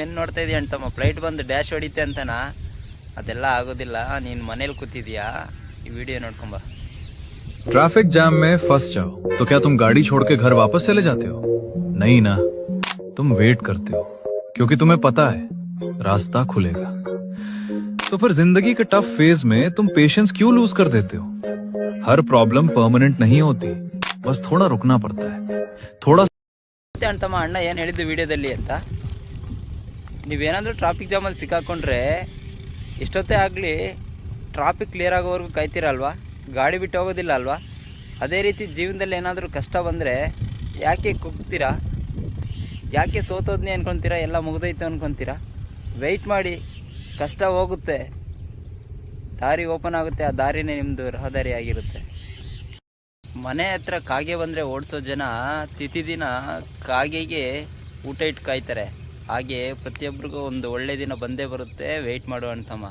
ಏನು ನೋಡ್ತಾ ಇದೀಯ ಅಂತಮ್ಮ? ಫ್ಲೈಟ್ ಬಂದು ಡ್ಯಾಶ್ ಹೊಡಿತೆ ಅಂತನಾ? ಅದೆಲ್ಲ ಆಗೋದಿಲ್ಲ, ನೀನು ಮನೇಲಿ ಕೂತಿದ್ಯಾ, ಈ ವಿಡಿಯೋ ನೋಡ್ಕೊಂಬ. ट्रैफिक जैम में फंस जाओ तो क्या तुम गाड़ी छोड़ के घर वापस चले जाते हो? नहीं ना, तुम वेट करते हो क्योंकि तुम्हें पता है रास्ता खुलेगा. तो फिर जिंदगी के टफ फेज में तुम पेशेंस क्यों लूज कर देते हो? हर प्रॉब्लम परमानेंट नहीं होती, बस थोड़ा रुकना पड़ता है. थोड़ा ಅಂತಮ್ಮ ಅಣ್ಣ ಏನು ಹೇಳಿದ್ದು ವಿಡಿಯೋದಲ್ಲಿ ಅಂತ, ನೀವೇನಾದರೂ ಟ್ರಾಫಿಕ್ ಜಾಮಲ್ಲಿ ಸಿಕ್ಕಾಕೊಂಡ್ರೆ ಎಷ್ಟೊತ್ತೇ ಆಗಲಿ ಟ್ರಾಫಿಕ್ ಕ್ಲಿಯರ್ ಆಗೋವರೆಗೂ ಕಾಯ್ತೀರಲ್ವಾ, ಗಾಡಿ ಬಿಟ್ಟು ಹೋಗೋದಿಲ್ಲ ಅಲ್ವಾ? ಅದೇ ರೀತಿ ಜೀವನದಲ್ಲಿ ಏನಾದರೂ ಕಷ್ಟ ಬಂದರೆ ಯಾಕೆ ಕುಗ್ತೀರಾ? ಯಾಕೆ ಸೋತೋದ್ನೇ ಅನ್ಕೊತೀರಾ? ಎಲ್ಲ ಮುಗ್ದೈತೆ ಅನ್ಕೊತೀರಾ? ವೆಯ್ಟ್ ಮಾಡಿ, ಕಷ್ಟ ಹೋಗುತ್ತೆ, ದಾರಿ ಓಪನ್ ಆಗುತ್ತೆ, ಆ ದಾರಿನೇ ನಿಮ್ಮದು ರಹದಾರಿ ಆಗಿರುತ್ತೆ. ಮನೆ ಹತ್ರ ಕಾಗೆ ಬಂದರೆ ಓಡಿಸೋ ಜನ ತಿಥಿ ಕಾಗೆಗೆ ಊಟ ಇಟ್ಟು ಕಾಯ್ತಾರೆ. ಹಾಗೆ ಪ್ರತಿಯೊಬ್ಬರಿಗೂ ಒಂದು ಒಳ್ಳೆ ದಿನ ಬಂದೇ ಬರುತ್ತೆ, ವೆಯ್ಟ್ ಮಾಡುವಂತಮ್ಮ.